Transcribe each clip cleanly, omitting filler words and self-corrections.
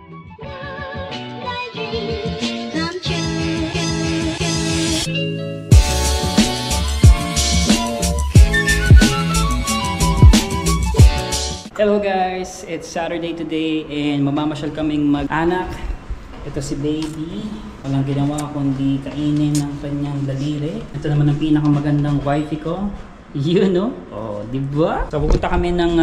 Hello guys, it's Saturday today and mamamasyal kaming mag-anak. Ito si baby, walang ginawa kundi kainin ng kanyang daliri. Ito naman ang pinakamagandang wifey ko. You know? Oh, diba? So pupunta kami ng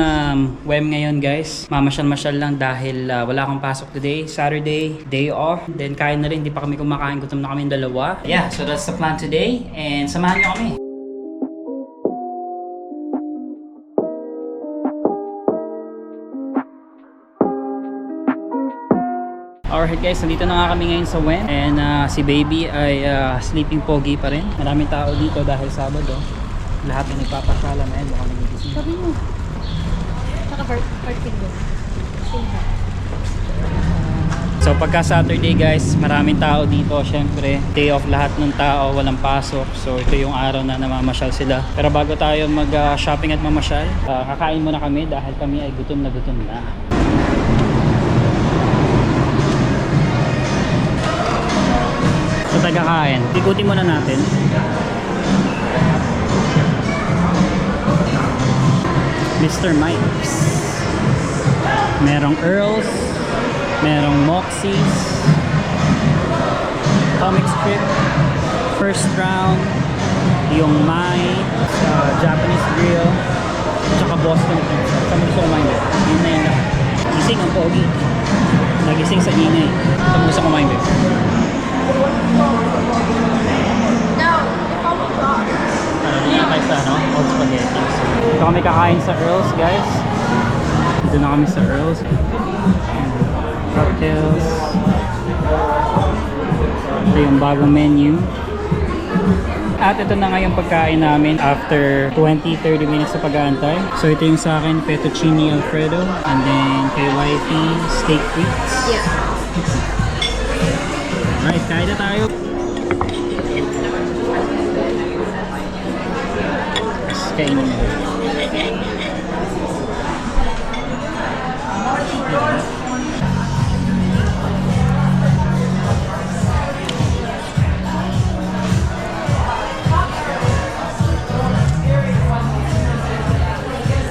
WEM ngayon guys. Mamasyal-masyal lang dahil wala akong pasok today. Saturday, day off. Then kain na rin, hindi pa kami kumakain. Gutom na kami dalawa. Yeah, so that's the plan today. And samahan nyo kami. Alright guys, nandito na nga kami ngayon sa WEM. And si baby ay sleeping pogi pa rin. Maraming tao dito dahil Sabado. Lahat ay nagpapasala na yun. Mukhang nagigising. Sabi mo. Saka parking doon. So pagka Saturday guys, maraming tao dito. Syempre, day off lahat ng tao, walang pasok. So ito yung araw na namamasyal sila. Pero bago tayo mag-shopping at mamasyal, kakain muna kami dahil kami ay gutom na gutom na. So tagakain, ikutin muna natin. Mr. Mike's. Merong Earls, merong Moxie's, comic strip, first round, yung Mai, Japanese grill, tsaka Boston pizza. Saan mo gusto kumain ba? Yun na yun lang. Gising ang pogi. Nagising sa ingay. Saan mo gusto kumain ba? Sa old spaghetti. Ito kami kakain sa Earls guys. Dito na kami sa Earls. Cocktails. Ito yung bagong menu. At ito na nga yung pagkain namin after 20-30 minutes sa pag-aantay. So ito yung sa akin, fettuccine alfredo. And then kay wifey, steak frites. Yeah. Alright, kain na tayo. Kainin mo.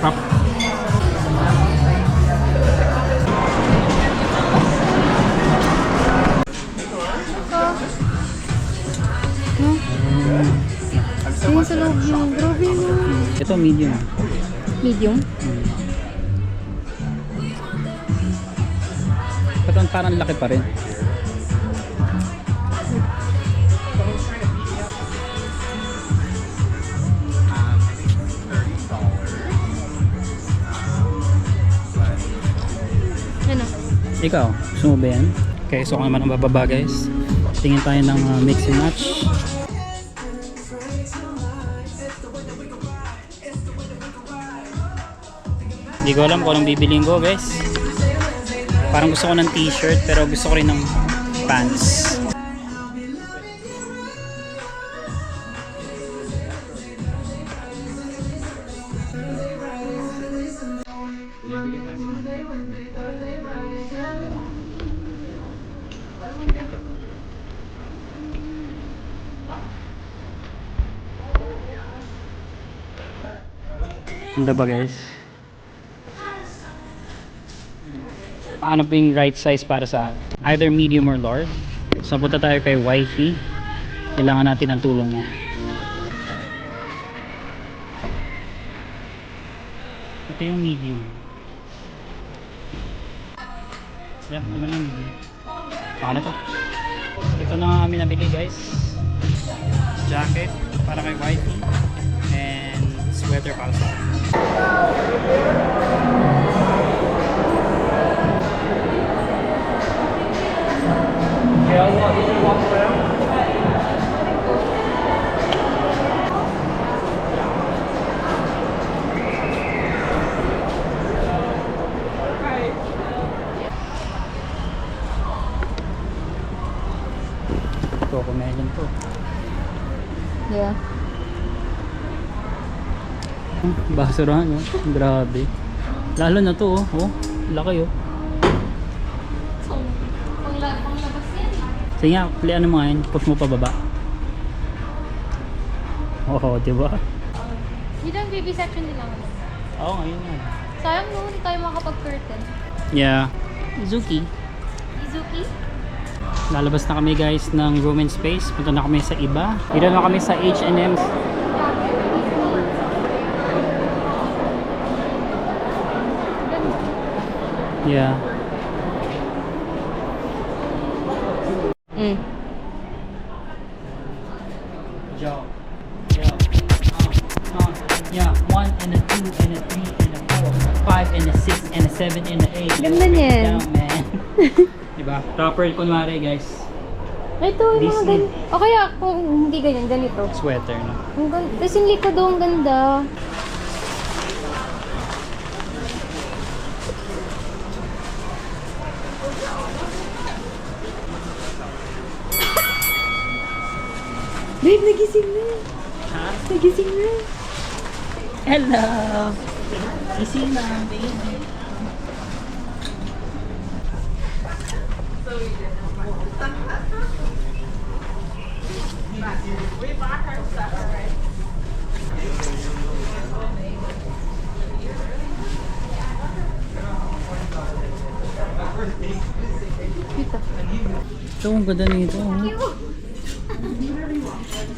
Pop. Ayun sa loob yung grabe mo. Ito medium. Medium? Parang laki pa rin. Ano? Ikaw, gusto mo ba yan? Okay, so kung naman ang bababa guys. Tingin tayo ng mix and match. Hindi ko alam kung anong bibiling ko guys. Parang gusto ko ng t-shirt pero gusto ko rin ng pants. Ano ba guys? Ano po yung right size para sa either medium or large? So punta tayo kay wifey. Kailangan natin ang tulong niya. Ito yung medium. Yeah, ano lang medium. Baka na to. Ito na nga kami nabili guys. Jacket para kay wifey. And sweater para sa akin. Yeah, walk around. Cocomelon to. Yeah. Basurahan, oh. Grabe. Lalo na to, oh. Oh, laki, oh. Sige nga, play ano mo ngayon, push mo pababa. Oo, diba? Dito ang baby section nila. Oo, ngayon nga. Sayang no, hindi tayo makapag-curtain. Yeah. Izuki. Izuki? Lalabas na kami guys ng room and space. Punta na kami sa iba. Dito na kami sa H&M. Yeah. Mm. Yo. Yo. Yeah. 1 and a 2 and a 3 and a 4, 5 and a 6 and a 7 and a 8. Ganda niyan. Down, man. Diba? Proper kunwari guys. Ito, yung mga Disney. ganito. O kaya kung hindi ganyan, ganito. Sweater no. Ang ganda. Tapos yung likod doon, ang ganda. Babe, nagising na. Ha? Nagising na. Hello. Easy lang, baby. Dito. Ito, ang ganda nito. Oh.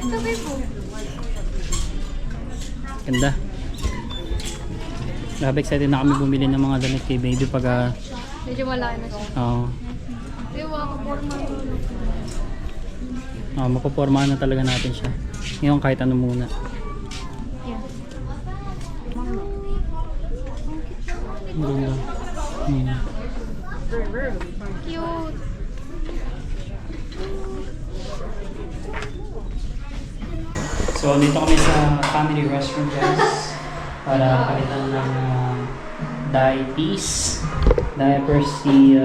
Ito, babe. Ganda. Grabe, excited na kami bumili ng mga damit kay baby pag Medyo malaki na siya. Yung mga kaporma. mapupormahan na talaga natin siya. Ngayon kahit ano muna. Yeah. Ang ganda. Cute. So, dito kami sa family restroom guys. Para palitan ng diapers. Diapers si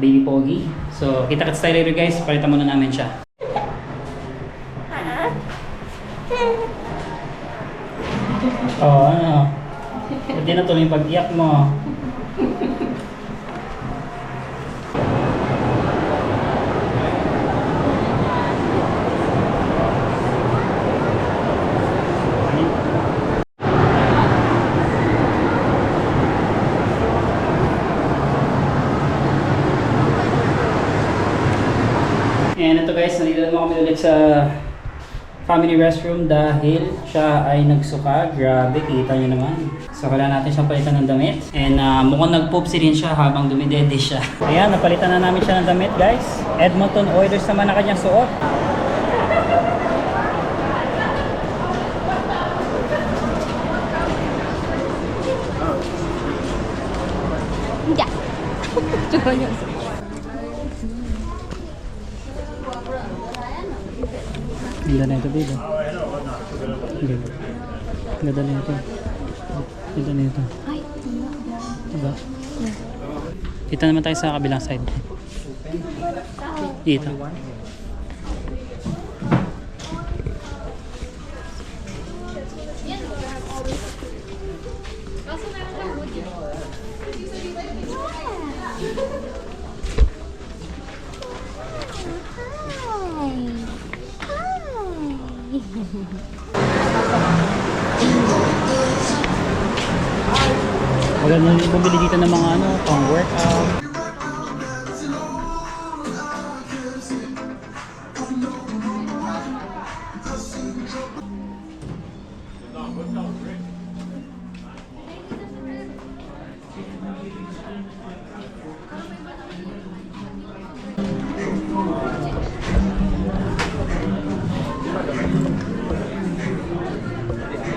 Baby Pogi. So, kita-kits tayo later guys. Palitan muna namin siya. Oh, ano? Hindi na tuloy yung pag-iyak mo. And ito guys, nandito naman kami ulit sa family restroom dahil siya ay nagsuka. Grabe, kita nyo naman. So, kailangan natin siyang palitan ng damit. And mukhang nag-poopsie rin siya habang dumidede siya. Ayan, napalitan na namin siya ng damit guys. Edmonton Oilers naman na kanyang suot. Hindi. Tsura niya. Ganda na ito, babe. Ganda na ito. Ganda na ito. Ay, Diba? Dito naman tayo sa kabilang side. Dito. kaso meron siyang wood yun. Maganda rin bumili dito ng mga ano, pang workout.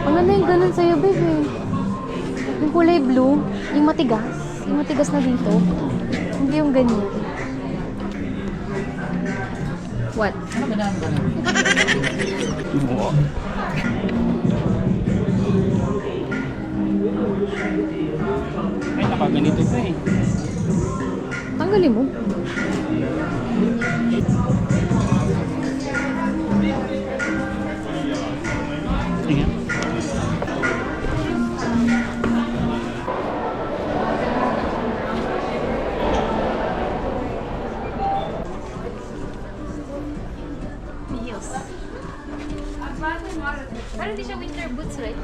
Ano na yung ganun sa'yo, babe? Yung kulay blue, yung matigas. Yung matigas na dito. Hindi yung ganyan. What? Oo. Ay, nakaganito pa eh. Tanggalin mo. Sige. Pero hindi siya winter boots, right?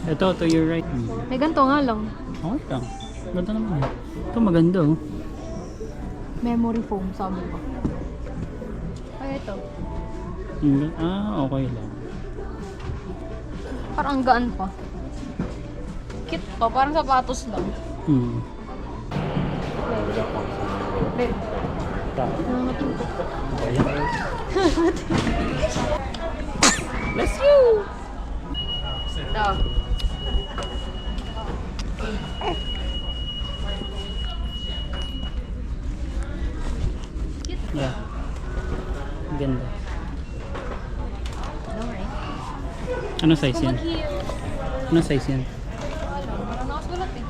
Ito, to your right. May ganito nga lang. Okay lang. Ganda naman. Ito maganda oh. Memory foam, sabi ko. Ay, ito. Okay lang. Parang ang gaan pa. Cute pa, parang sapatos lang. Babe, nangangatin ko. Bless you! Ito. Yeah. Ganda. Ano, right? Ano size yan? Ano size yan? Parang nakasulat eh.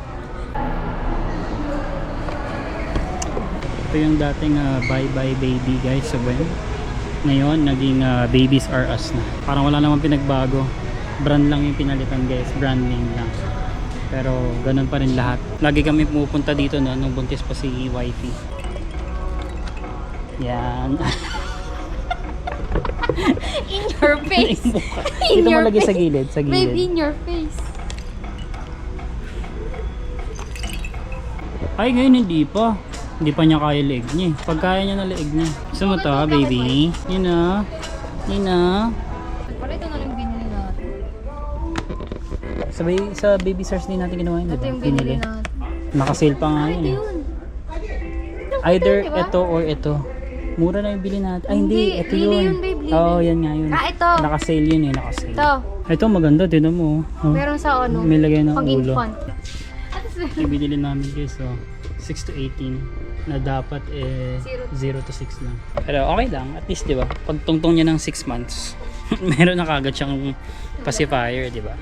Ito yung dating Bye Bye Baby guys sa Gwen. Ngayon, naging Babies R Us na. Parang wala namang pinagbago. Brand lang yung pinalitan guys. Brand name lang. Pero ganun pa rin lahat. Lagi kami pumupunta dito no, nung buntis pa si wifey. Yan. In your face! Dito mo lagi sa gilid. Sa Babe, gilid. in your face! Ay, ngayon hindi pa. Hindi pa niya kaya leeg niya. Pag kaya niya na leeg niya. Gusto mo to, baby? Yun na. Yun na. Pala ito na lang binili natin. Sa baby stars din natin ginawa yun, di Ito ba? yung binili natin. Nakasale pa nga Ito yun eh. yun. Either Ito, diba? ito or ito. Mura na yung bili natin. Ay, hindi. Ito Lili yun. yun, babe, lili. Oo, yan nga yun. Ito. Nakasale yun eh, nakasale. Ito. Ito maganda, tinan mo. Oh. Meron sa ano. May lagay ng pang ulo. infant. Yung binili namin guys, so 6 to 18 na dapat 0 to 6 lang. Pero okay lang, at least 'di ba? Pag tungtong niya ng 6 months, meron na kagad siyang pacifier, 'di ba?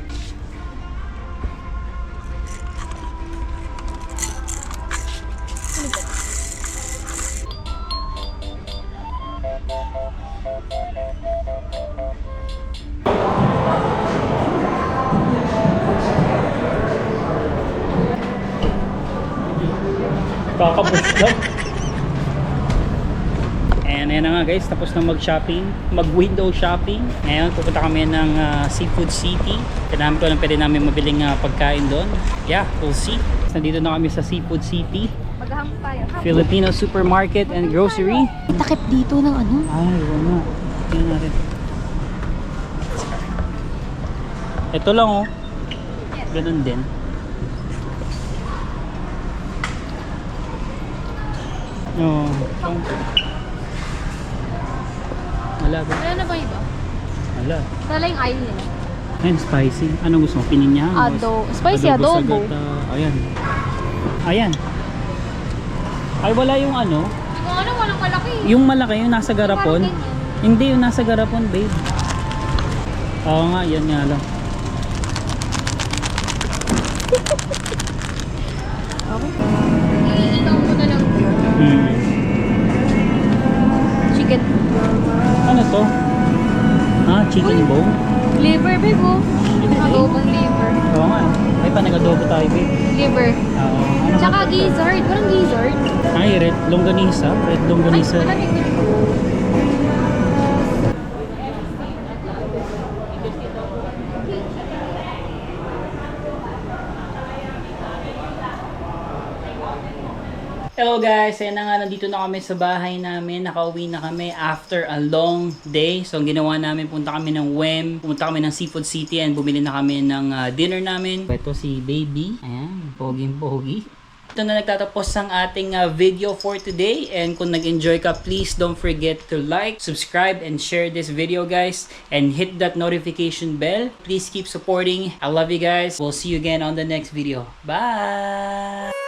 Kakabos lang. And ayan na nga guys, tapos na mag-shopping, mag-window shopping. Ngayon pupunta kami ng Seafood City. Kailangan ko lang pwede namin mabiling pagkain doon. Yeah, we'll see. Nandito na kami sa Seafood City, Maghahang tayo. Filipino Supermarket and Grocery. Takip dito ng ano? Ay, wala. Tingnan natin. Ito lang oh. Ganun din. Oh, wala ba? Wala na ba iba? Wala. Wala yung aisle nila. Ayun, spicy. Ano gusto mo? Pininyahan? Spicy adobo. Sagata. Ayan. Ayan. Ay, wala yung ano. Hindi ko alam, walang malaki. Yung malaki, yung nasa garapon. Parang ganyan. Hindi, yung nasa garapon, babe. Oo nga, yan nga lang. Okay. Iigaw mo na lang. Chicken. Ano to? Ah, chicken bone? Liver, babe, oh. Adobong liver. Oo nga. Ay, panag-adobo tayo, babe. Liver. Oo. Ano Tsaka ba? gizzard. Walang gizzard. Ay, red longganisa. Red longganisa. Ay, malamig ko. Hello guys, ayan na nga, nandito na kami sa bahay namin. Nakauwi na kami after a long day. So ang ginawa namin, punta kami ng WEM, pumunta kami ng Seafood City and bumili na kami ng dinner namin. Ito si Baby. Ayan, poging-pogi. Ito na nagtatapos ang ating video for today. And kung nag-enjoy ka, please don't forget to like, subscribe, and share this video guys. And hit that notification bell. Please keep supporting. I love you guys. We'll see you again on the next video. Bye!